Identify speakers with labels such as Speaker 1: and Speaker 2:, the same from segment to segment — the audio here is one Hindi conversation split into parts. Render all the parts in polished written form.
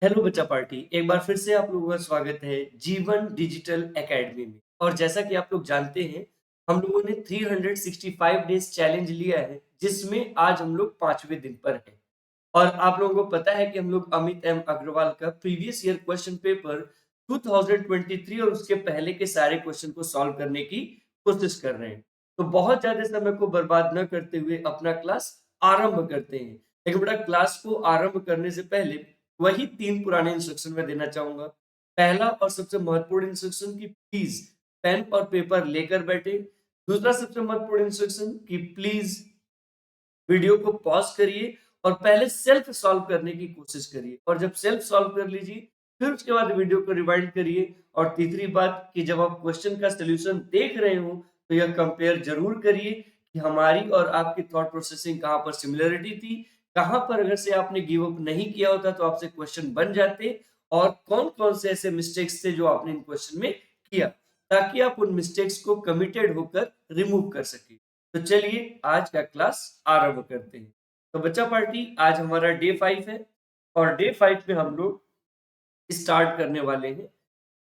Speaker 1: हेलो बच्चा पार्टी, एक बार फिर से आप लोगों का स्वागत है जीवन डिजिटल एकेडमी में। और जैसा कि आप लोग जानते हैं, हम लोगों ने 365 डेज चैलेंज लिया है, जिसमें आज हम लोग 5वें दिन पर हैं। और आप लोगों को पता है कि हम लोग अमित एम अग्रवाल का प्रीवियस ईयर क्वेश्चन पेपर 2023 और उसके पहले के सारे क्वेश्चन को सॉल्व करने की कोशिश कर रहे हैं। तो बहुत ज्यादा समय को बर्बाद न करते हुए अपना क्लास आरंभ करते हैं। लेकिन बेटा, क्लास को आरंभ करने से पहले वही 3 पुराने इंस्ट्रक्शन मैं देना चाहूंगा। पहला और सबसे महत्वपूर्ण इंस्ट्रक्शन कि प्लीज पेन और पेपर लेकर बैठे। दूसरा सबसे महत्वपूर्ण इंस्ट्रक्शन कि प्लीज वीडियो को पॉज करिए और पहले सेल्फ सॉल्व करने की कोशिश करिए, और जब सेल्फ सॉल्व कर लीजिए फिर उसके बाद वीडियो को रिवाइंड करिए। और तीसरी बात कि जब आप क्वेश्चन का सलूशन देख रहे हो तो यह कंपेयर जरूर करिए कि हमारी और आपकी थॉट प्रोसेसिंग कहाँ पर सिमिलरिटी थी, कहाँ पर अगर से आपने गिव अप नहीं किया होता तो आपसे क्वेश्चन बन जाते, और कौन कौन से ऐसे मिस्टेक्स थे जो आपने इन क्वेश्चन में किया, ताकि आप उन मिस्टेक्स को कमिटेड होकर रिमूव कर सके। तो चलिए आज का क्लास आरंभ करते हैं। तो बच्चा पार्टी, आज हमारा डे 5 है, और डे 5 में हम लोग स्टार्ट करने वाले हैं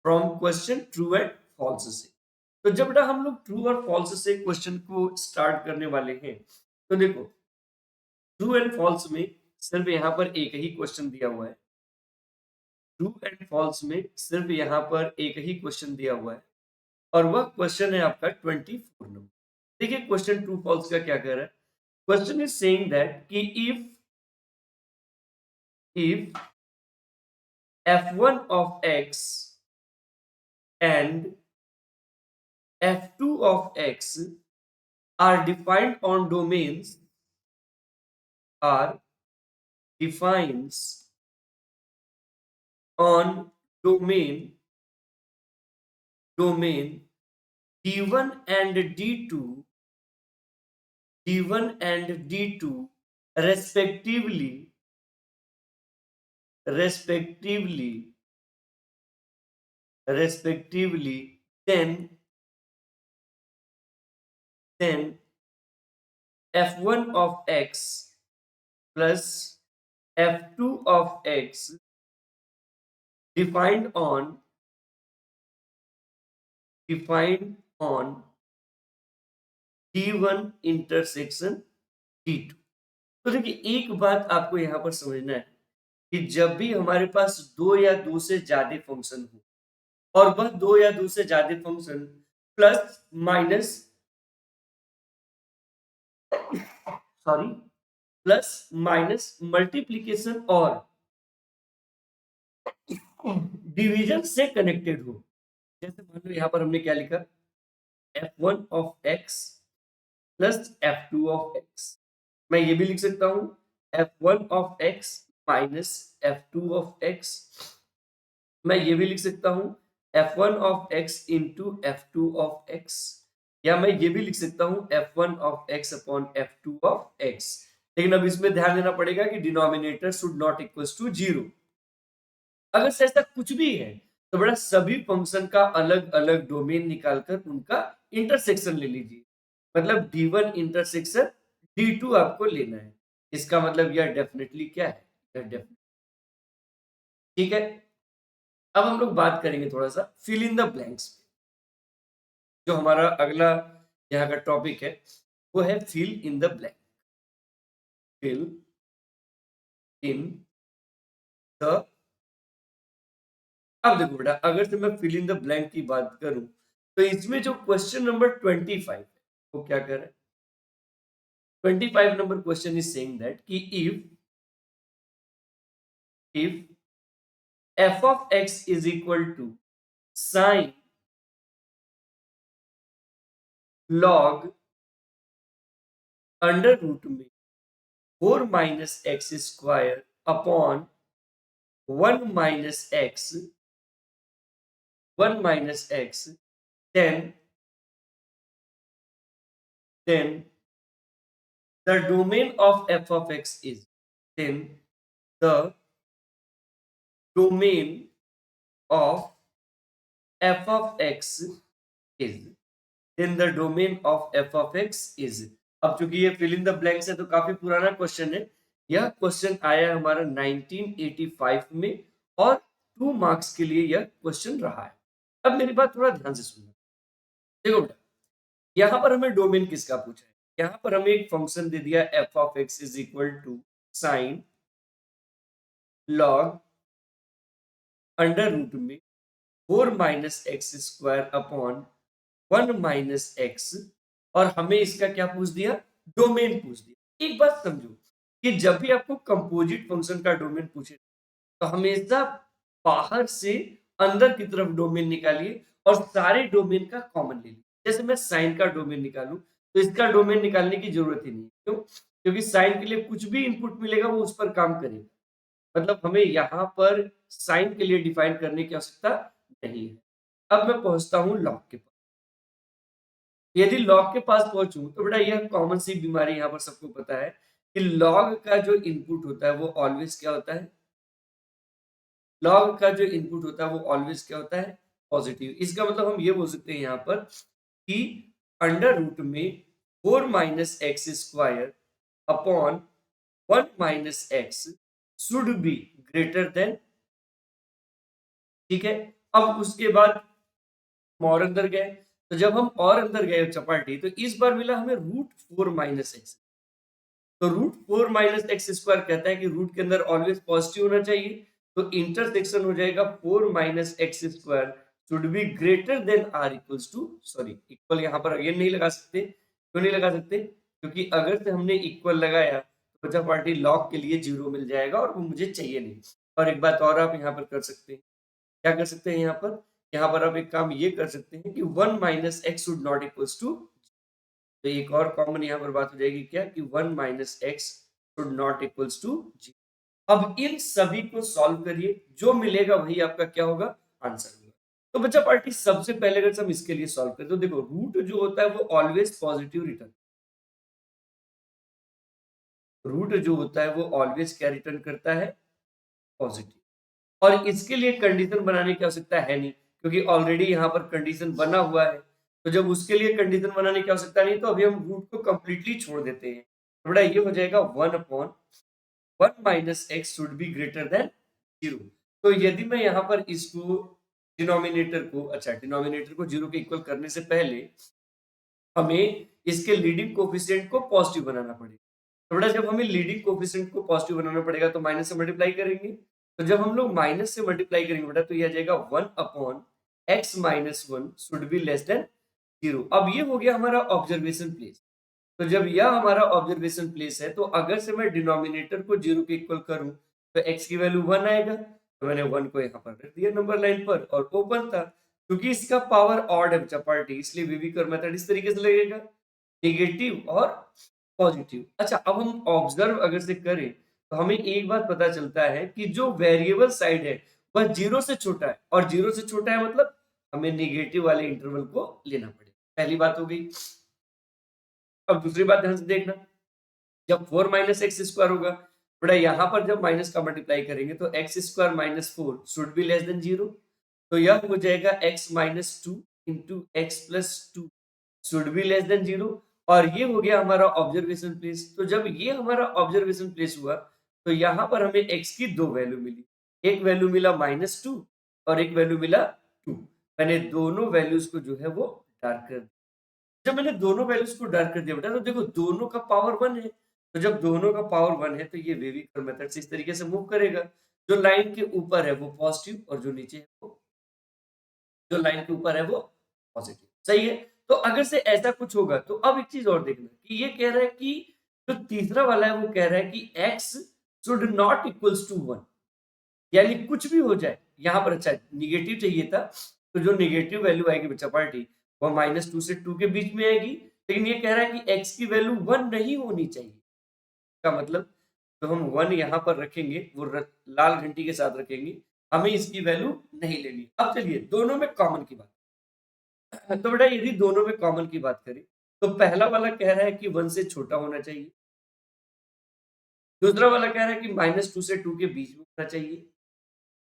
Speaker 1: from question true and false से। तो जब बेटा हम लोग ट्रू और फॉल्स से क्वेश्चन को स्टार्ट करने वाले हैं, तो देखो, ट्रू एंड फॉल्स में सिर्फ यहाँ पर एक ही क्वेश्चन दिया हुआ है। ट्रू एंड फॉल्स में सिर्फ यहाँ पर एक ही क्वेश्चन दिया हुआ है, और वह क्वेश्चन है आपका 24 नंबर। देखिए क्वेश्चन ट्रू फॉल्स का क्या कह रहा है। क्वेश्चन इज सेइंग दैट कि if f1 of x and f2 of x are defined on domains are defines on domain d1 and d2 respectively, then f1 of x plus f2 of x defined on d1 intersection d2। तो देखिए, एक बात आपको यहां पर समझना है कि जब भी हमारे पास दो या दो से ज्यादा फंक्शन हो, और वह दो या दो से ज्यादा function plus minus sorry plus minus multiplication और डिवीजन से कनेक्टेड हो। जैसे मान लो यहाँ पर हमने क्या लिखा, f1 of x plus f2 of x। मैं ये भी लिख सकता हूँ f1 of x minus f2 of x। मैं ये भी लिख सकता हूँ f1 of x into f2 of x, या मैं ये भी लिख सकता हूँ f1 of x upon f2 of x। लेकिन अब इसमें ध्यान देना पड़ेगा कि denominator should not equals to 0। अगर से ऐसा कुछ भी है तो बड़ा सभी फंक्शन का अलग अलग डोमेन निकालकर उनका इंटरसेक्शन ले लीजिए। मतलब d1 इंटरसेक्शन d2 आपको लेना है। इसका मतलब यह डेफिनेटली क्या है, यह डेफिनेटली ठीक है। अब हम लोग बात करेंगे थोड़ा सा फिल इन द ब्लैंक्स। जो हमारा अगला यहाँ का टॉपिक है वो है fill in the blank. Fill in the, अब देखो बेटा, अगर से मैं फिल इन द ब्लैंक की बात करूं तो इसमें जो क्वेश्चन नंबर 25 है वो क्या कर रहा है। 25 number question is saying that कि if f of x is equal to sin log under root में 4 minus X square upon 1 minus X then the domain of f of x is, then the domain of f of x is, then the domain of f of x is। अब चूंकि ये फिल इन द ब्लैंक्स है तो काफी पुराना क्वेश्चन है। यह क्वेश्चन आया हमारा 1985 में, और 2 मार्क्स के लिए यह क्वेश्चन रहा है। अब मेरी बात थोड़ा ध्यान से सुनना। देखो बेटा, यहाँ पर हमें डोमेन किसका पूछा है? यहाँ पर हमें एक फंक्शन दे दिया f of x is equal to sine log under root में 4 minus X square upon 1 minus X, और हमें इसका क्या पूछ दिया? डोमेन पूछ दिया। एक बात समझो कि जब भी आपको कंपोजिट फंक्शन का डोमेन पूछे तो हमेशा बाहर से अंदर की तरफ डोमेन निकालिए और सारे डोमेन का कॉमन ले लीजिए। जैसे मैं साइन का डोमेन निकालूं तो इसका डोमेन निकालने की जरूरत ही नहीं है। क्यों? क्योंकि साइन के लिए कुछ भी इनपुट मिलेगा वो उस पर काम करेगा। मतलब हमें यहाँ पर साइन के लिए डिफाइन करने की आवश्यकता नहीं है। अब मैं पहुंचता हूं लॉग के पास। यदि लॉग के पास पहुंचूं तो बेटा यह कॉमन सी बीमारी यहाँ पर सबको पता है कि लॉग का जो इनपुट होता है वो ऑलवेज क्या होता है? लॉग का जो इनपुट होता है वो ऑलवेज क्या होता है? पॉजिटिव। इसका मतलब हम ये बोल सकते हैं यहाँ पर कि अंडर रूट में 4 minus X square upon 1 minus X should be greater then. ठीक है, अब उसके बाद हम और अंदर गए, तो जब हम और अंदर गए चपाटी तो इस बार मिला हमें रूट 4 माइनस एक्स। तो रूट 4 माइनस एक्स स्क्वायर कहता है कि रूट के अंदर ऑलवेज पॉजिटिव होना चाहिए, तो इंटरसेक्शन हो जाएगा 4 minus X square should be greater than or equals to, sorry equal यहाँ पर अगेन नहीं लगा सकते। क्यों नहीं लगा सकते? क्योंकि अगर से हमने इक्वल लगाया तो बचा पार्टी लॉग के लिए 0 मिल जाएगा और वो मुझे चाहिए नहीं। और एक बात और आप यहाँ पर कर सकते हैं, क्या कर सकते हैं यहाँ पर? यहाँ पर आप एक काम ये कर सकते हैं कि 1 minus X should not equals to, तो एक और कॉमन यहाँ पर बात हो जाएगी क्या कि 1 minus X should not equals to जी। अब इन सभी को सॉल्व करिए, जो मिलेगा वही आपका क्या होगा? आंसर होगा। तो बच्चा पार्टी सबसे पहले अगर हम इसके लिए सॉल्व करें तो देखो रूट जो होता है वो ऑलवेज पॉजिटिव रिटर्न, रूट जो होता है वो ऑलवेज क्या रिटर्न करता है? पॉजिटिव। और इसके लिए कंडीशन बनाने की आवश्यकता है नहीं, क्योंकि ऑलरेडी यहाँ पर कंडीशन बना हुआ है। तो जब उसके लिए कंडीशन बनाने की आवश्यकता नहीं तो अभी हम रूट को कंप्लीटली छोड़ देते हैं। तो बड़ा ये हो जाएगा 1 upon 1 minus X should be greater then 0। तो यदि मैं यहाँ पर इसको डिनोमिनेटर को, अच्छा डिनोमिनेटर को 0 के इक्वल करने से पहले हमें इसके लीडिंग कोफिशिएंट को पॉजिटिव बनाना पड़ेगा। तो बेटा जब हमें लीडिंग कोफिशिएंट को पॉजिटिव बनाना पड़ेगा तो माइनस से मल्टीप्लाई करेंगे। तो जब हम लोग माइनस से मल्टीप्लाई करेंगे बेटा तो ये आ जाएगा 1 upon x minus 1 should be less then 0। अब ये हो गया हमारा ऑब्जर्वेशन प्लेस। तो जब यह हमारा ऑब्जर्वेशन प्लेस है तो अगर से मैं डिनोमिनेटर को 0 के इक्वल करूं तो x की वैल्यू 1 आएगा। तो मैंने 1 को यहाँ पर रख दिया नंबर लाइन पर और ओपन था, क्योंकि इसका पावर ऑड है चपाटी, इसलिए वीवी कर मेथड इस तरीके से लगेगा, नेगेटिव और पॉजिटिव। अच्छा अब हम ऑब्जर्व अगर से करें तो हमें एक बात पता चलता है कि जो वेरिएबल साइड है वह 0 से छोटा है, और 0 से छोटा है मतलब हमें नेगेटिव वाले इंटरवल को लेना पड़ेगा। पहली बात हो गई। अब दूसरी बात ध्यान से देखना, जब 4 माइनस एक्स स्क्वायर होगा बेटा यहाँ पर जब माइनस का मल्टीप्लाई करेंगे तो x square minus 4 should be less then 0। तो यह हो जाएगा x minus 2 into x plus 2 should be less then 0। और ये हो गया हमारा ऑब्जर्वेशन प्लेस। तो जब ये हमारा ऑब्जर्वेशन प्लेस हुआ तो यहाँ पर हमें एक्स की दो वैल्यू मिली, एक वैल्यू मिला -2 और एक वैल्यू मिला 2। मैंने दोनों वैल्यूज को जो है वो डार्क कर, जब मैंने दोनों वैल्यूज को डार्क कर दिया बेटा तो देखो दोनों का पावर 1 है। तो जब दोनों का पावर 1 है तो ये वेविकर मेथड से इस तरीके से मूव करेगा। जो लाइन के ऊपर है वो पॉजिटिव और जो नीचे है वो, जो लाइन के ऊपर है वो पॉजिटिव। सही है। तो अगर से ऐसा कुछ होगा तो अब एक चीज और देखना कि ये कह रहा है कि जो तीसरा वाला है वो कह रहा है कि x should not equals to 1, यानी कुछ भी हो जाए यहाँ पर। अच्छा निगेटिव चाहिए था, तो जो निगेटिव वैल्यू आएगी बच्चा पार्टी वो -2 से 2 के बीच में आएगी। लेकिन ये कह रहा है कि x की वैल्यू 1 नहीं होनी चाहिए। का मतलब तो हम 1 यहाँ पर रखेंगे, वो लाल घंटी के साथ रखेंगे, हमें इसकी वैल्यू नहीं लेनी। अब चलिए दोनों में कॉमन की बात, तो बेटा यदि दोनों में कॉमन की बात करें तो पहला वाला कह रहा है कि 1 से छोटा होना चाहिए, दूसरा वाला कह रहा है कि -2 से 2 के बीच में होना चाहिए,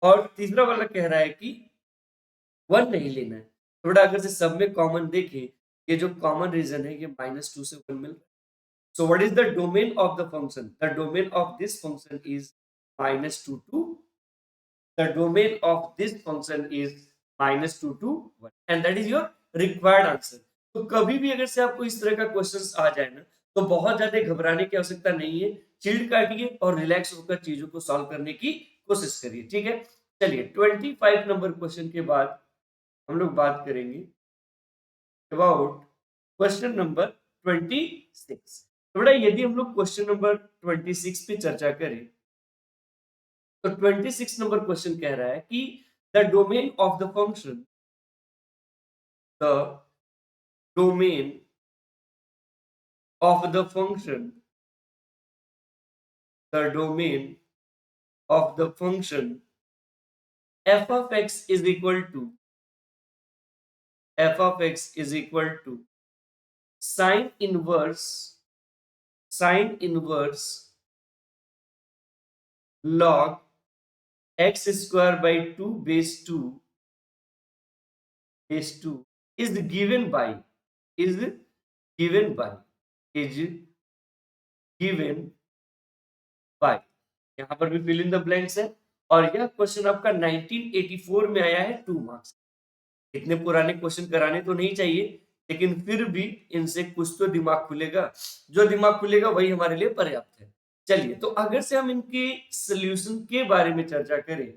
Speaker 1: और तीसरा वाला कह रहा है कि 1 नहीं लेना है। तो बेटा अगर से सब में कॉमन देखें, ये जो कॉमन रीजन है ये -2 से 1 मिल रहा है। So what is the domain of the function? The domain of this function is -2 to the domain of this function is -2 to 1 and that is your required answer। तो कभी भी अगर से आपको इस तरह का क्वेश्चंस आ जाए ना, तो बहुत ज्यादा घबराने की आवश्यकता नहीं है। चिल्ड काटिए और रिलैक्स होकर चीजों को सॉल्व करने की कोशिश करिए, ठीक है। चलिए 25 नंबर क्वेश्चन के बाद हम लोग बात करेंगे अबाउट क्वेश्चन नंबर 26। तो बेटा यदि हम लोग क्वेश्चन नंबर 26 पे चर्चा करें, तो 26 नंबर क्वेश्चन कह रहा है कि the domain of the function, the domain of the function, the domain of the function f of x is equal to sine inverse log x square by 2 base 2 is given by is given by यहाँ पर भी फिल इन द ब्लैंक्स है। और यह क्वेश्चन आपका 1984 में आया है 2 मार्क्स। इतने पुराने क्वेश्चन कराने तो नहीं चाहिए, लेकिन फिर भी इनसे कुछ तो दिमाग खुलेगा। जो दिमाग खुलेगा वही हमारे लिए पर्याप्त है। चलिए, तो अगर से हम इनके सॉल्यूशन के बारे में चर्चा करें,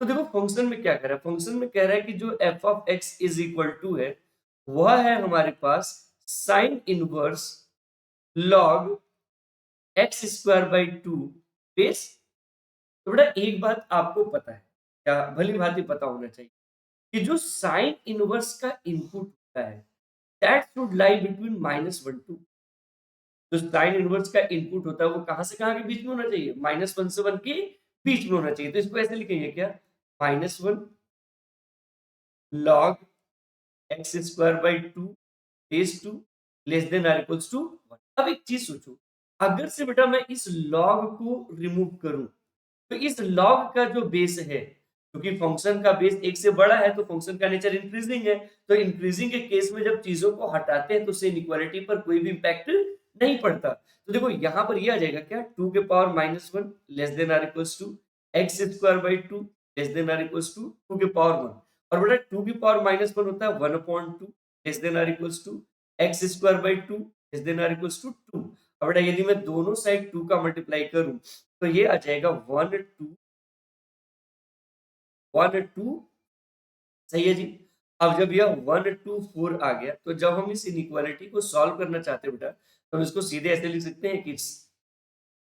Speaker 1: तो देखो फंक्शन में क्या कह रहा है। फंक्शन में कह रहा है कि जो f of x is equal to है, वह है हमारे पास sine inverse log x square by 2 base. तो बेटा एक बात आपको पता है, क्या भली भांति पता होना चाहिए, कि जो साइन इनवर्स का इनपुट होता है that should lie between -1 to, जो साइन इनवर्स का इनपुट होता है वो कहां से कहां के बीच में होना चाहिए, -1 से 1 के बीच में होना चाहिए। तो इसको ऐसे लिखेंगे क्या, -1 log x square by 2 base 2 less than or equals to 1। अब एक चीज सोचो, अगर से बेटा मैं इस log को रिमूव करूं, तो इस log का जो बेस है, क्योंकि फंक्शन का बेस 1 से बड़ा है तो फंक्शन का नेचर इंक्रीजिंग है, तो इंक्रीजिंग के केस में जब चीजों को हटाते हैं तो उससे इनइक्वालिटी पर कोई भी इंपैक्ट नहीं पड़ता। तो देखो यहाँ पर ये आ जाएगा क्या, 2 के power -1 less than or equals to X square by 2 less than or equals to 2 के पावर 1। और बेटा 2 की पावर -1 होता है 1/2 less than or equals to X square by 2 less than or equals to 2। अब बेटा यदि मैं दोनों साइड 2 का मल्टीप्लाई करूं, तो ये आ जाएगा 1/2 सही है जी। अब जब यह 1/2 आ गया, तो जब हम इस इनइक्वालिटी को सॉल्व करना चाहते हैं बेटा, तो हम इसको सीधे ऐसे लिख सकते हैं कि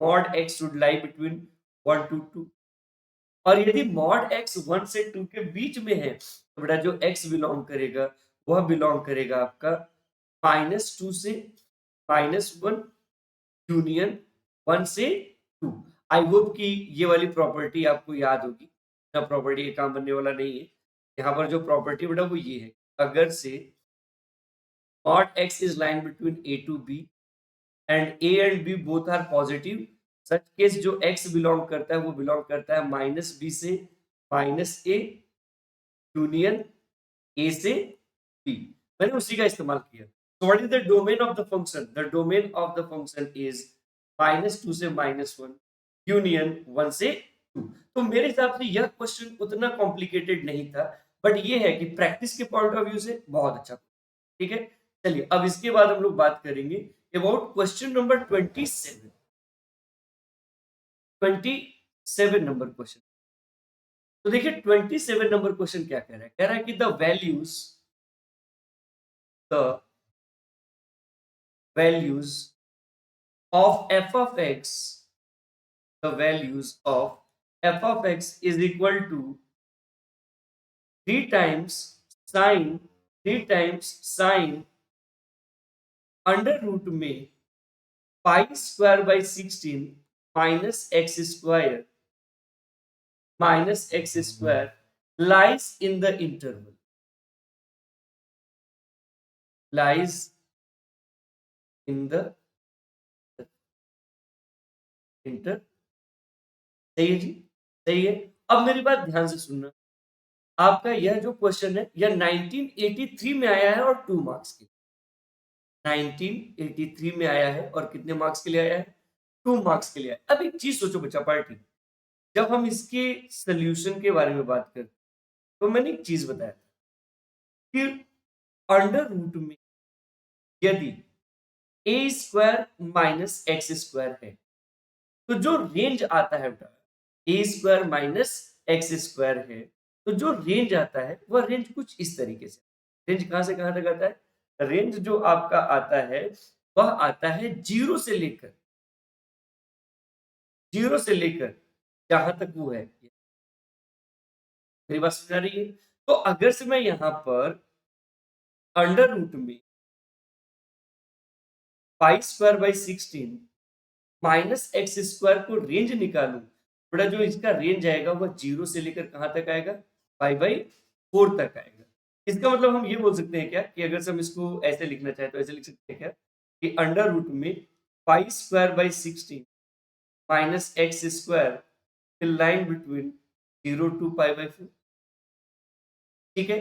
Speaker 1: mod x should lie between 1 to 2। और यदि mod x 1 से 2 के बीच में है, तो बेटा जो x बिलोंग करेगा वह बिलोंग करेगा आपका -2 से -1 यूनियन 1 से 2। आई होप कि ये वाली प्रॉपर्टी आपको याद होगी। प्रॉपर्टी के काम बनने वाला नहीं है। यहाँ पर जो प्रॉपर्टी बेटा वो ये है, अगर से mod x is lying between a to b and a and b both are positive, such case जो x बिलोंग करता है वो बिलोंग करता है -b से -a यूनियन a से b। मैंने उसी का इस्तेमाल किया। So what is the domain of the function? The domain of the function is -2 से -1 यूनियन 1 से 2। तो मेरे हिसाब से यह क्वेश्चन उतना कॉम्प्लिकेटेड नहीं था, बट ये है कि प्रैक्टिस के पॉइंट ऑफ व्यू से बहुत अच्छा। ठीक है, चलिए अब इसके बाद हम लोग बात करेंगे about question number 27 number question. तो देखिए 27 नंबर क्वेश्चन क्या कह रहा है कि the values of f of x, the values of f of x is equal to 3 times sine under root में pi square by 16 minus X square lies in the interval, lies in the inter. सही है जी, सही है। अब मेरी बात ध्यान से सुनना, आपका यह जो क्वेश्चन है यह 1983 में आया है और 2 मार्क्स के, 1983 में आया है और कितने मार्क्स के लिए आया है, 2 मार्क्स के लिए आया है। अब एक चीज सोचो बच्चा पार्टी, जब हम इसके सोल्यूशन के बारे में बात करते तो मैंने एक चीज बताया था कि अंडर रूट में यदि ए स्क्वायर माइनस एक्स स्क्वायर है तो जो रेंज आता है बेटा ए स्क्वायर माइनस एक्स स्क्वायर है, तो जो रेंज आता है वह रेंज कुछ इस तरीके से। रेंज कहां से कहां तक आता है? रेंज जो आपका आता है वह आता है जीरो से लेकर जहां तक वो है। मेरी बात समझ आ रही है? तो अगर से मैं यहां पर अंडर रूट में pi square by 16 minus X square को रेंज निकालूं, बड़ा जो इसका रेंज आएगा वह जीरो से लेकर कहां तक आएगा? पाई बाई 4 तक आएगा। इसका मतलब हम ये बोल सकते हैं क्या कि अगर से हम इसको ऐसे लिखना चाहें तो ऐसे लिख सकते हैं क्या कि अंडर रूट में pi square by 16 minus X square line between 0 to pi by 4। ठीक है,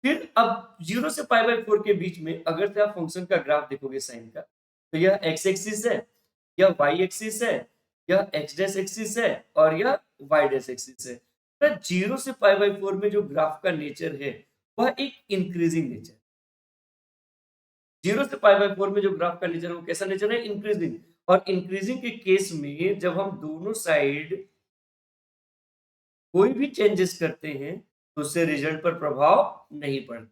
Speaker 1: फिर अब 0 से पाई बाई 4 के बीच में अगर से आप फंक्शन का ग्राफ देखोगे साइन का, तो यह एक्स एक्सिस है, यह वाई एक्सिस है, यह एक्स डैश एक्सिस है और यह वाई डैश एक्सिस है। तो 0 से पाई बाई 4 में जो ग्राफ का नेचर है वह एक इंक्रीजिंग नेचर। 0 से पाई बाई 4 में जो ग्राफ का नेचर है वो कैसा नेचर है? इंक्रीजिंग। और इंक्रीजिंग के केस में जब हम दोनों साइड कोई भी चेंजेस करते हैं तो उससे रिजल्ट पर प्रभाव नहीं पड़ता।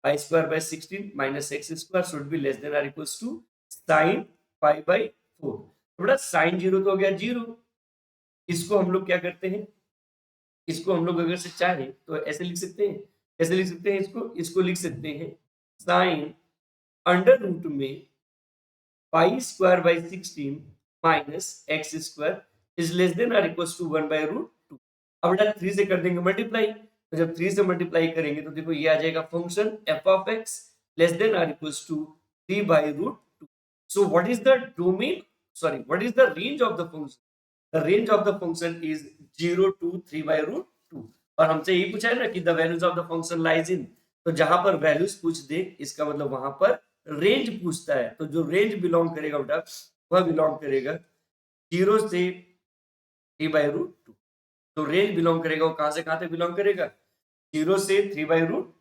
Speaker 1: Pi square by 16 minus X square should be less than और equals to sine pi by 4। तो बेटा साइन जीरो तो हो गया जीरो, इसको हम लोग क्या करते हैं, इसको हम लोग अगर से चाहें तो ऐसे लिख सकते हैं, कैसे लिख सकते हैं इसको लिख सकते हैं साइन अंडर रूट में pi square by 16 minus X square is less than और इक्वल्स टू 1 बाई रूट 2। अब बेटा 3 से कर देंगे मल्टीप्लाई, तो जब 3 से मल्टीप्लाई करेंगे तो देखो ये आ जाएगा function F of X less than और equals to 3 by root 2। So what is the domain, sorry what is the range of the function? The range of the function is 0 to 3 by root 2। और हमसे यही पूछा है ना कि the values of the function lies in, तो जहां पर वैल्यूज पूछ दे इसका मतलब वहां पर रेंज पूछता है। तो जो रेंज बिलोंग करेगा बेटा वह बिलोंग करेगा 0 से 3 बाई रूट 2। तो रेंज बिलोंग करेगा वो कहां से कहां तक बिलोंग करेगा? 0 से 3 बाई रूट।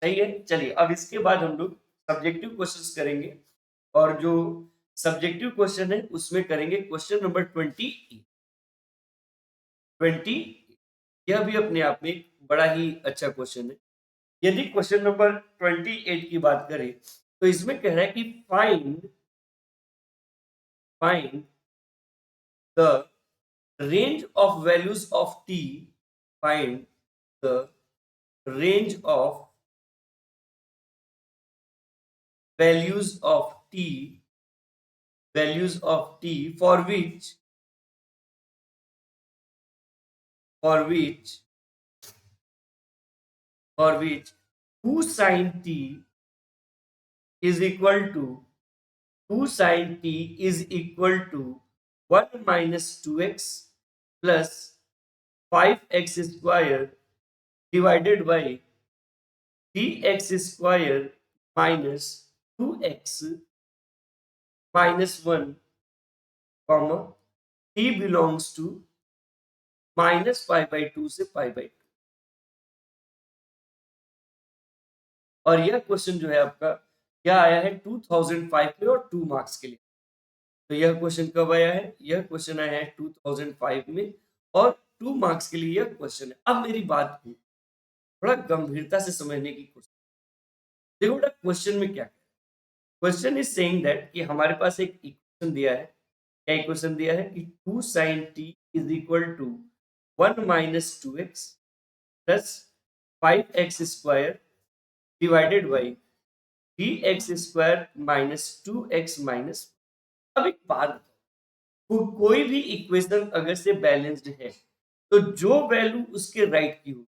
Speaker 1: सही है, चलिए अब इसके बाद हम लोग सब्जेक्टिव क्वेश्चंस करेंगे और जो सब्जेक्टिव क्वेश्चन है उसमें करेंगे क्वेश्चन नंबर 20। यह भी अपने आप में एक बड़ा ही अच्छा क्वेश्चन है। यदि क्वेश्चन नंबर 28 की बात करें तो इसमें कह रहा है कि find the range of values of t, find the range of values of t for which 2 sin t is equal to 2 sin t is equal to 1 minus 2x plus 5x square divided by 3x square minus 2x minus 1 comma t belongs to minus pi by 2 से पाई बाई 2। और यह क्वेश्चन जो है आपका क्या आया है 2005 में और 2 मार्क्स के लिए। तो यह क्वेश्चन कब आया है? यह क्वेश्चन आया है 2005 में और 2 मार्क्स के लिए यह क्वेश्चन है। अब मेरी बात को थोड़ा गंभीरता से समझने की कोशिश। देखो बेटा क्वेश्चन में क्या, क्वेश्चन इज सेइंग दैट कि हमारे पास एक इक्वेशन दिया है। क्या इक्वेशन दिया है कि 2 sin t is equal to 1 minus 2x plus 5x square divided by 3x square minus 2x minus. अब एक बात बताओ, कोई भी इक्वेशन अगर से बैलेंस्ड है तो जो वैल्यू उसके राइट की हो,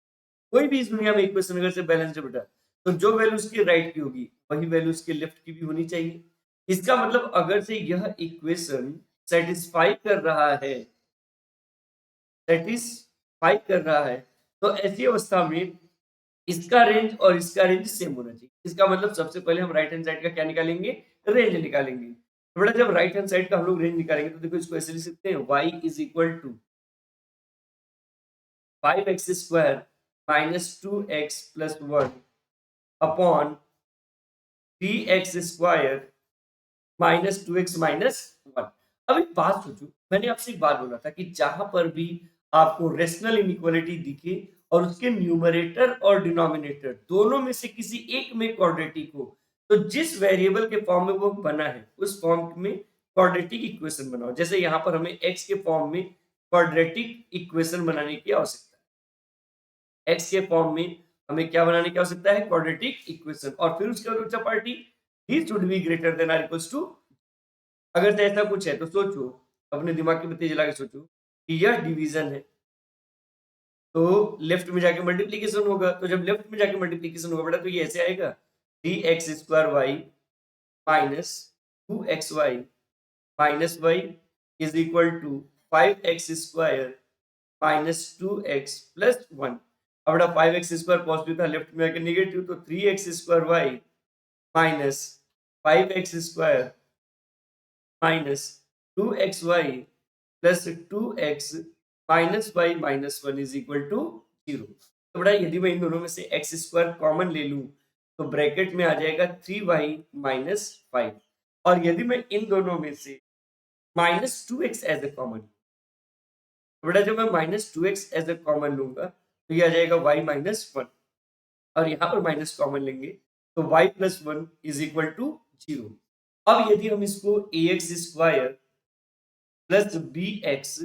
Speaker 1: कोई भी इस दुनिया में इक्वेशन अगर से बैलेंस्ड है बेटा, तो जो वैल्यू उसके राइट की होगी वही वैल्यू उसके लेफ्ट की भी होनी चाहिए। इसका मतलब अगर से यह इक्वेशन सेटिस्फाई कर रहा है, सेटिस्फाई कर रहा है, तो ऐसी अवस्था में इसका रेंज और इसका रेंज सेम होना चाहिए। इसका मतलब सबसे पहले हम राइट हैंड साइड का क्या निकालेंगे? रेंज निकालेंगे। तो बेटा जब राइट हैंड साइड का हम लोग रेंज निकालेंगे तो देखो इसको ऐसे लिख सकते हैं y is equal to 5x² minus 2x+1 upon 3x² minus 2x-1। अब एक बात सोचो, मैंने आपसे एक बात बोला था कि जहां पर भी आपको रेशनल इनइक्वालिटी दिखे और उसके न्यूमरेटर और डिनोमिनेटर दोनों में से किसी एक में क्वाड्रेटिक हो, तो जिस वेरिएबल के फॉर्म में वो बना है उस फॉर्म में क्वाड्रेटिक इक्वेशन बनाओ। जैसे यहाँ पर हमें x के फॉर्म में क्वाड्रेटिक इक्वेशन बनाने की आवश्यकता है। x के फॉर्म में हमें क्या बनाने की आवश्यकता है? Quadratic equation. और फिर उसके बाद पार्टी ही should be greater than or equals to. अगर से ऐसा कुछ है तो सोचो, अपने दिमाग की बत्ती जला के सोचो कि यह डिवीजन है, तो लेफ्ट में जाके मल्टीप्लीकेशन होगा। तो जब लेफ्ट में जाके मल्टीप्लीकेशन होगा बेटा, तो ये ऐसे आएगा 3x² minus 2xy minus y is equal to 5x² minus 2x+1। अब बेटा 5x² पॉजिटिव था, लेफ्ट में आके निगेटिव, तो 3x² minus 5x² minus 2xy plus 2x minus y minus 1 is equal to 0। तो बेटा यदि मैं इन दोनों में से x² कॉमन ले लूं तो ब्रैकेट में आ जाएगा 3y माइनस 5। और यदि मैं इन दोनों में से minus 2x as a common, तो बेटा जब मैं minus 2x as a common लूंगा तो ये आ जाएगा y माइनस 1। और यहाँ पर माइनस कॉमन लेंगे तो y plus 1 is equal to 0। अब यदि हम इसको ax² plus bx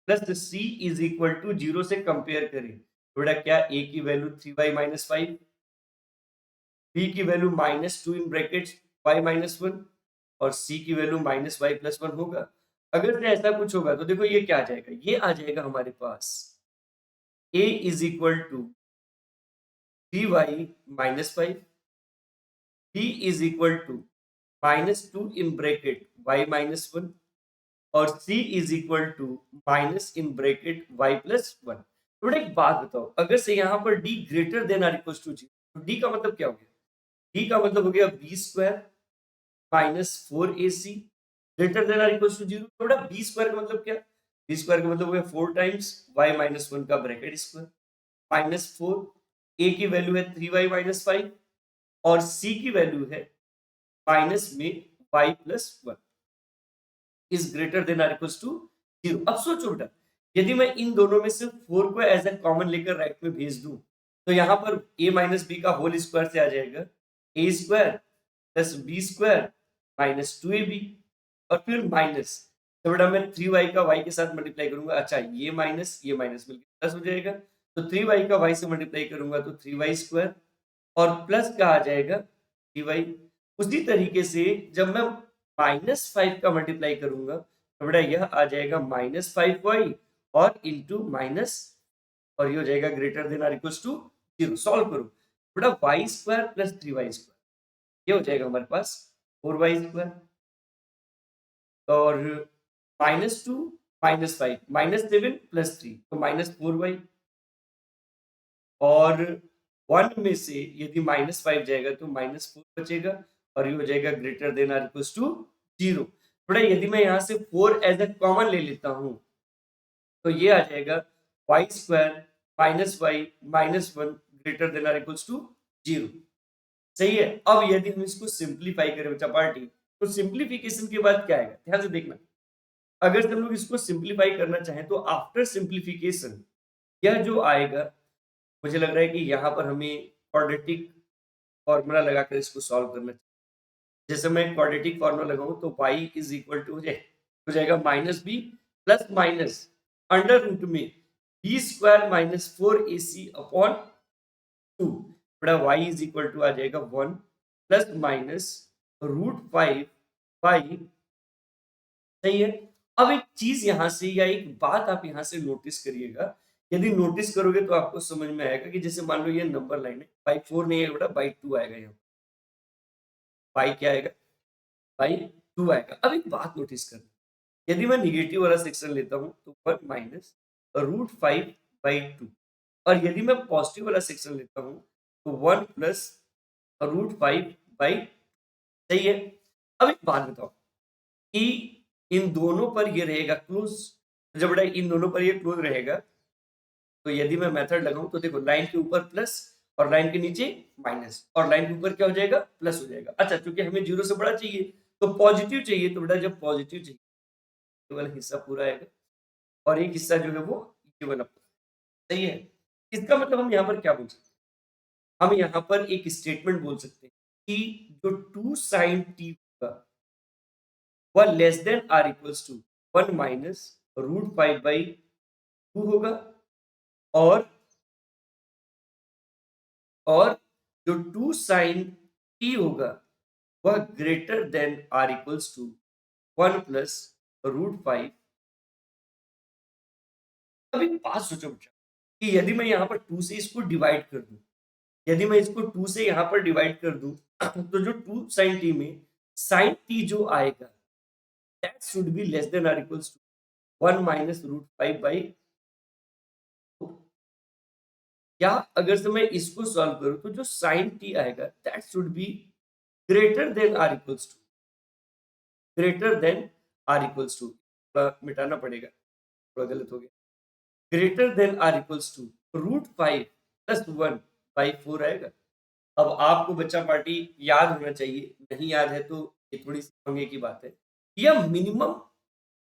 Speaker 1: plus C is equal to 0 से कंपेयर करें, तो बेटा क्या a की वैल्यू 3y माइनस 5, b की value minus 2 in bracket y minus 1 और c की वैल्यू माइनस y प्लस 1 होगा। अगर से ऐसा कुछ होगा तो देखो ये क्या आ जाएगा, ये आ जाएगा हमारे पास a is equal to 3y minus 5, b is equal to minus 2 in bracket y minus 1 और c is equal to minus in bracket y plus 1। तो बेटा एक बात बताओ, अगर से यहाँ पर d greater than or equal to 0, तो d का मतलब क्या हो गया? d का मतलब हो गया b² minus 4ac greater than or equal to 0। तो बेटा b² का मतलब क्या? b² का मतलब हो गया 4 टाइम्स y माइनस 1 का ब्रैकेट स्क्वायर माइनस 4, a की वैल्यू है 3y माइनस 5 और c की वैल्यू है माइनस में y plus 1 is greater than or equals to 0। अब सोचो बेटा, यदि मैं इन दोनों में से 4 को एज ए कॉमन लेकर राइट में भेज दूं, तो यहाँ पर a माइनस बी का होल स्क्वायर से आ जाएगा a² plus b² minus 2ab और फिर माइनस, तो बेटा मैं 3y का y के साथ मल्टीप्लाई करूंगा। अच्छा, ये माइनस मिलकर प्लस हो जाएगा, तो 3y का y से मल्टीप्लाई करूंगा तो 3y² और प्लस का आ जाएगा 3y। उसी तरीके से जब मैं माइनस 5 का मल्टीप्लाई करूंगा तो बेटा यह आ जाएगा माइनस 5y और इंटू माइनस, और ये हो जाएगा greater than or equals to 0। Solve करो बेटा, y² प्लस 3y², ये हो जाएगा हमारे पास 4y² और माइनस 2 माइनस 5 माइनस 7 प्लस 3 तो माइनस 4y और 1 में से यदि माइनस 5 जाएगा तो माइनस 4 बचेगा और ये हो जाएगा greater than or equals to 0। थोड़ा यदि मैं यहाँ से 4 एज ए कॉमन ले लेता हूँ तो ये आ जाएगा y² minus y minus 1 greater than or equals to 0। सही है। अब यदि हम इसको सिंप्लीफाई करें बच्चा पार्टी, तो सिंप्लीफिकेशन के बाद क्या आएगा, ध्यान से देखना। अगर हम लोग इसको सिंप्लीफाई करना चाहें तो आफ्टर सिंप्लीफिकेशन यह जो आएगा, मुझे लग रहा है कि यहाँ पर हमें क्वाड्रेटिक फॉर्मूला लगाकर इसको सॉल्व करना चाहिए। जैसे मैं क्वाड्रेटिक फॉर्मूला लगाऊं तो y इज इक्वल टू हो जाएगा minus B plus minus under root में b² माइनस 4ac अपॉन 2। बड़ा y इज इक्वल टू आ जाएगा 1 प्लस माइनस √5 बाई। सही है। अब एक चीज यहां से या एक बात आप यहां से नोटिस करिएगा, यदि नोटिस करोगे तो आपको समझ में आएगा कि जैसे मान लो ये नंबर लाइन है, बाई 4 नहीं आएगा बेटा, बाई 2 आएगा। यहाँ बाई क्या आएगा, बाई 2 आएगा। अब एक बात नोटिस करना, यदि मैं निगेटिव वाला सेक्शन लेता हूं तो 1 माइनस √5/2 और यदि मैं पॉजिटिव वाला सेक्शन लेता हूं तो 1 प्लस √5/, सही है। अब एक बात बताओ कि इन दोनों पर ये रहेगा क्लोज, जब बेटा इन दोनों पर ये क्लोज रहेगा तो यदि मैं मेथड लगाऊं तो देखो लाइन के ऊपर प्लस और लाइन के नीचे माइनस और लाइन के ऊपर क्या हो जाएगा प्लस हो जाएगा। अच्छा क्योंकि हमें जीरो से बड़ा चाहिए तो पॉजिटिव चाहिए, तो बेटा जब पॉजिटिव चाहिए ये वाला हिस्सा पूरा आएगा और एक हिस्सा जो है वो ये वाला पूरा। सही है। इसका मतलब हम यहाँ पर क्या बोल सकते हैं, हम यहाँ पर एक स्टेटमेंट बोल सकते हैं कि जो 2 sin t होगा वह less than or equals to 1 minus root 5 by 2 होगा और और जो 2 sin t होगा वह greater than or equals to 1 plus root 5। अब एक बात सोचो बेटा कि यदि मैं यहाँ पर 2 से इसको डिवाइड कर दूं, यदि मैं इसको 2 से यहाँ पर डिवाइड कर दूं तो जो 2 sin t में sin t जो आएगा that should be less than or equals to 1 minus root 5 by 2। या अगर से मैं इसको सॉल्व करूं तो जो sin t आएगा that should be greater than or equals to greater than or equals to थोड़ा मिटाना पड़ेगा, थोड़ा गलत हो गया। Greater than or equals to root 5 plus 1 by 4 आएगा। अब आपको बच्चा पार्टी याद होना चाहिए, नहीं याद है तो ये थोड़ी सी पंगे की बात है। यह मिनिमम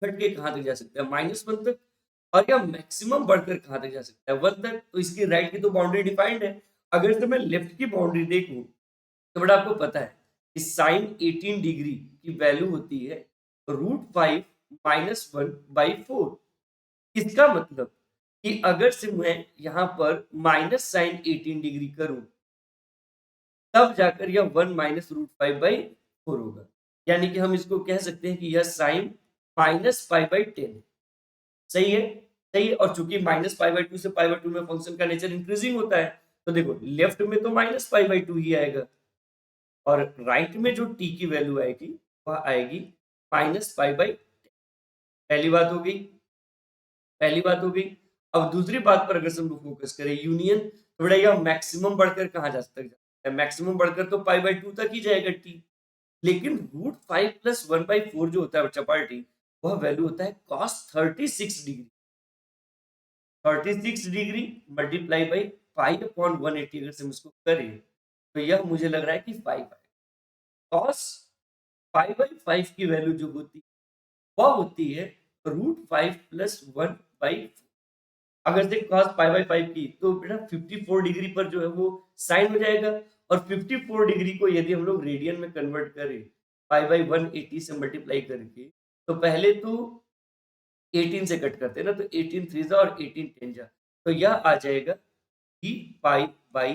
Speaker 1: घट के कहाँ तक जा सकता है -1 तक और यह मैक्सिमम बढ़कर कहाँ तक जा सकता है 1 तक। तो इसकी राइट की तो बाउंड्री डिफाइंड है। अगर तो मैं लेफ्ट की बाउंड्री देखूं तो बड़ा आपको पता है कि साइन 18 डिग्री की वैल्यू होती है रूट 5 माइनस 1 बाई 4। इसका मतलब कि अगर से मैं यहाँ पर माइनस साइन 18 डिग्री करूं तब जाकर यह 1 माइनस रूट 5 बाई 4 होगा। यानी कि हम इसको कह सकते हैं कि यह साइन माइनस 5 बाई 10 है। सही है। सही है। और चूंकि माइनस 5 बाई 2 से 5 बाई 2 में फंक्शन का नेचर इंक्रीजिंग होता है तो देखो लेफ्ट में तो माइनस 5 बाई 2 ही आएगा और राइट में जो t की वैल्यू आएगी वह आएगी माइनस 5 बाई। पहली बात हो गई। पहली बात हो गई। अब दूसरी बात पर अगर हम फोकस करें यूनियन तो बेटा यह मैक्सिमम बढ़कर कहाँ जा सकता है, मैक्सिमम बढ़कर तो पाई बाई 2 तक ही जाएगा t। लेकिन रूट 5 प्लस 1 बाई 4 जो होता है बच्चा पार्टी वह वैल्यू होता है cos 36 degree. 36 degree multiply by 5 upon 180 अगर हम इसको करें तो यह मुझे लग रहा है कि 5 है। cos 5 बाई 5 की वैल्यू जो होती है वह होती है रूट 5 प्लस 1 बाई। अगर से cos पाई बाई 5 की तो बेटा 54 डिग्री पर जो है वो साइन हो जाएगा और 54 डिग्री को यदि हम लोग रेडियन में कन्वर्ट करें पाई बाई 180 से मल्टीप्लाई करके तो पहले तो 18 से कट करते हैं ना, तो 18 थ्री जा और 18 टेन जा तो यह आ जाएगा T pi by.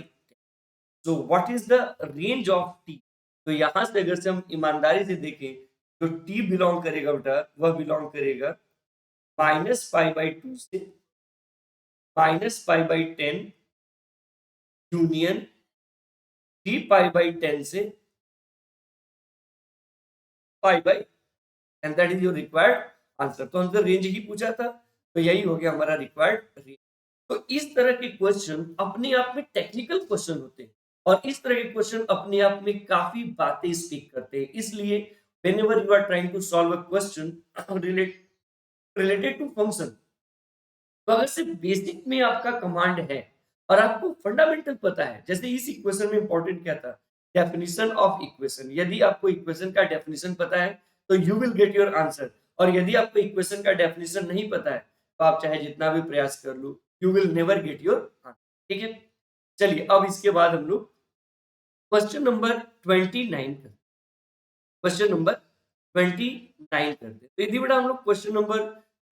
Speaker 1: So what is the range of T. तो यहां से अगर से हम ईमानदारी से देखें तो टी बिलोंग करेगा बेटा वह बिलोंग करेगा माइनस पाई बाई 2 से minus pi by 10 union 3 pi by 10 से pi by and that is your required answer. तो हमसे रेंज ही पूछा था तो यही हो गया हमारा रिक्वायर्ड रेंज। तो इस तरह के क्वेश्चन अपने आप में टेक्निकल क्वेश्चन होते हैं और इस तरह के क्वेश्चन अपने आप में काफी बातें स्पीक करते हैं। इसलिए whenever you are trying to solve a question related to function तो अगर सिर्फ बेसिक में आपका कमांड है और आपको फंडामेंटल पता है, जैसे इस इक्वेशन में इंपॉर्टेंट क्या था डेफिनेशन ऑफ इक्वेशन। यदि आपको इक्वेशन का डेफिनेशन पता है तो you will get your answer और यदि आपको इक्वेशन का डेफिनेशन नहीं पता है तो आप चाहे जितना भी प्रयास कर लो you will never get your answer. ठीक है। चलिए अब इसके बाद हम लोग क्वेश्चन नंबर 29 करते क्वेश्चन नंबर 29 करते तो यदि बेटा हम लोग क्वेश्चन नंबर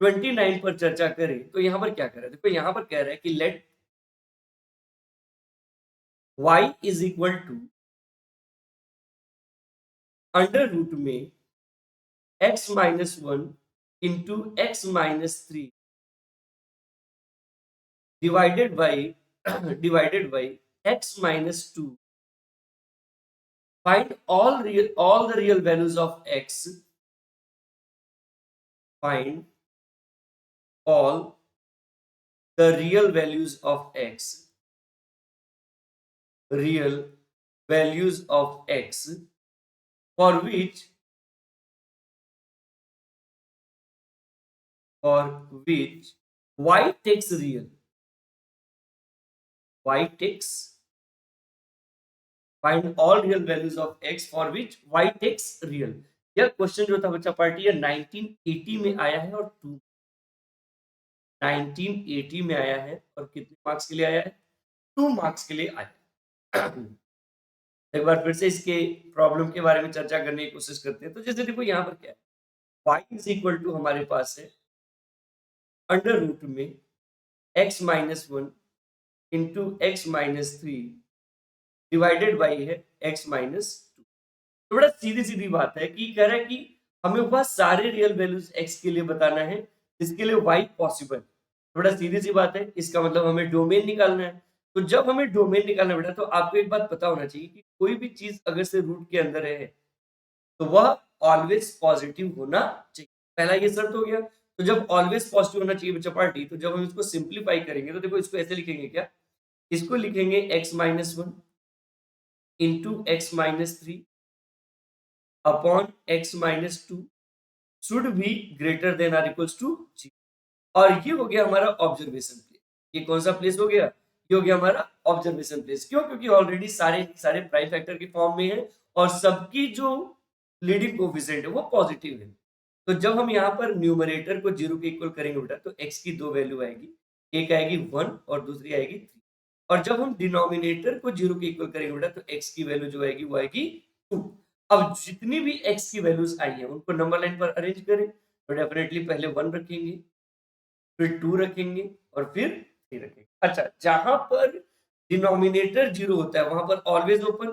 Speaker 1: 29 पर चर्चा करें तो यहाँ पर क्या कर रहे हैं, देखो यहाँ पर कह रहा है कि let y is equal to under root में x minus 1 into x minus 3 divided by x minus 2 find all the real values of x, find all the real values of x, real values of x for which y takes real। y takes find all real values of x for which y takes real। यह क्वेश्चन जो था बच्चा पार्टी ये 1980 में आया है और 1980 में आया है और कितने मार्क्स के लिए आया है? 2 मार्क्स के लिए आया है। एक बार फिर से इसके प्रॉब्लम के बारे में चर्चा करने की कोशिश करते हैं। तो जैसे देखो यहाँ पर क्या है, y इज इक्वल टू हमारे पास है अंडर रूट में x minus one into x minus three divided by है x माइनस टू। तो बड़ा सीधी सीधी बात है कि कह रहा है कि हमें वह सारे रियल वैल्यूज x के लिए बताना है जिसके लिए y पॉसिबल। तो बड़ा सीधी सी बात है, इसका मतलब हमें डोमेन निकालना है। तो जब हमें डोमेन निकालना बेटा तो आपको एक बात पता होना चाहिए कि कोई भी चीज अगर से रूट के अंदर है तो वह ऑलवेज पॉजिटिव होना चाहिए। पहला ये शर्त हो गया। तो जब ऑलवेज पॉजिटिव होना चाहिए बच्चा पार्टी, तो जब हम इसको सिंप्लीफाई करेंगे तो देखो इसको ऐसे लिखेंगे क्या, इसको लिखेंगे x minus one into x minus three upon x minus two should be greater than or equals to zero. और ये हो गया हमारा ऑब्जर्वेशन प्लेस। ये कौन सा प्लेस हो गया? ये हो गया हमारा ऑब्जर्वेशन प्लेस। क्यों? क्योंकि ऑलरेडी सारे सारे प्राइम फैक्टर के फॉर्म में है और सबकी जो लीडिंग कोएफिशिएंट है वो पॉजिटिव है। तो जब हम यहाँ पर न्यूमरेटर को जीरो के इक्वल करेंगे बेटा तो x की दो वैल्यू आएगी, एक आएगी 1 और दूसरी आएगी 3। और जब हम डिनोमिनेटर को जीरो के इक्वल करेंगे बेटा तो x की वैल्यू जो आएगी वो आएगी 2। अब जितनी भी x की वैल्यूज आई है उनको नंबर लाइन पर अरेंज करें तो डेफिनेटली पहले 1 रखेंगे, फिर 2 रखेंगे और फिर 3 रखेंगे। अच्छा, जहां पर डिनोमिनेटर जीरो होता है वहां पर ऑलवेज ओपन,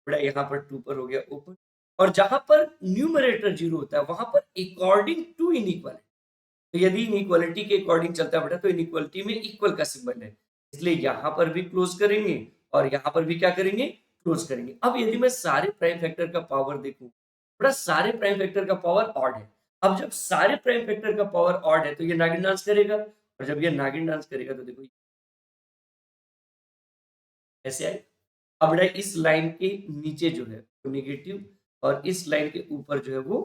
Speaker 1: बड़ा यहाँ पर 2 पर हो गया ओपन। और जहां पर न्यूमरेटर जीरो होता है वहां पर अकॉर्डिंग टू इनइक्वालिटी, तो यदि इनइक्वालिटी के अकॉर्डिंग चलता है बेटा तो इनइक्वालिटी में इक्वल का सिंबल है, इसलिए यहां पर भी क्लोज करेंगे और यहां पर भी क्या करेंगे, क्लोज करेंगे। अब यदि मैं सारे प्राइम फैक्टर का पावर देखूं, बेटा सारे प्राइम फैक्टर का पावर ऑड है। अब जब सारे प्राइम फैक्टर का पावर ऑड है तो ये नागिन डांस करेगा, और जब ये नागिन डांस करेगा तो देखो ऐसे आए। अब बेटा इस लाइन के नीचे जो है वो नेगेटिव और इस लाइन के ऊपर जो है वो,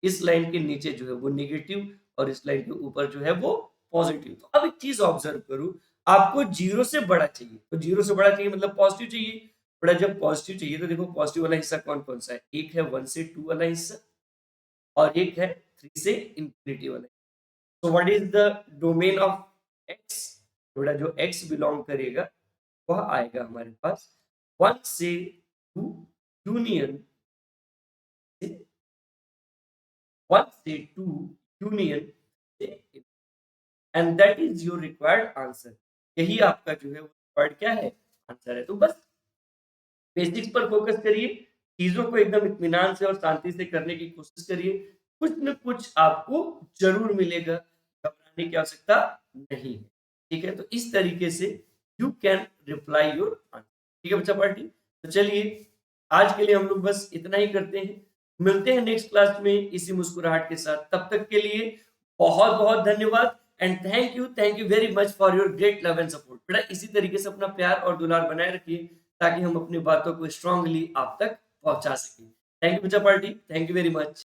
Speaker 1: इस लाइन के नीचे जो है वो नेगेटिव और इस लाइन के ऊपर जो है वो पॉजिटिव। तो अब एक चीज ऑब्जर्व करूं, आपको जीरो से बड़ा चाहिए, तो जीरो से बड़ा चाहिए मतलब पॉजिटिव चाहिए। बड़ा जब पॉजिटिव चाहिए तो देखो पॉजिटिव वाला हिस्सा कौन कौन सा है, एक है 1 से 2 वाला हिस्सा और एक है 3 से इंफिनिटी वाला। तो what is the domain of x? बड़ा जो एक्स बिलोंग करेगा वह आएगा हमारे पास 1 से 2 यूनियन 1 से 2 union and that is your required answer. यही आपका जो है वो रिक्वायर्ड क्या है, आंसर है। तो बस बेसिक्स पर फोकस करिए, चीजों को एकदम इत्मीनान से और शांति से करने की कोशिश करिए, कुछ न कुछ आपको जरूर मिलेगा, घबराने की आवश्यकता नहीं है। ठीक है, तो इस तरीके से you can reply your answer. ठीक है बच्चा पार्टी, तो चलिए आज के लिए हम लोग बस इतना ही करते हैं, मिलते हैं नेक्स्ट क्लास में इसी मुस्कुराहट के साथ। तब तक के लिए बहुत बहुत धन्यवाद and thank you very much for your great love and support. बेटा इसी तरीके से अपना प्यार और दुलार बनाए रखिए ताकि हम अपनी बातों को स्ट्रांगली आप तक पहुंचा सकें। थैंक यू बच्चा party, thank you very much.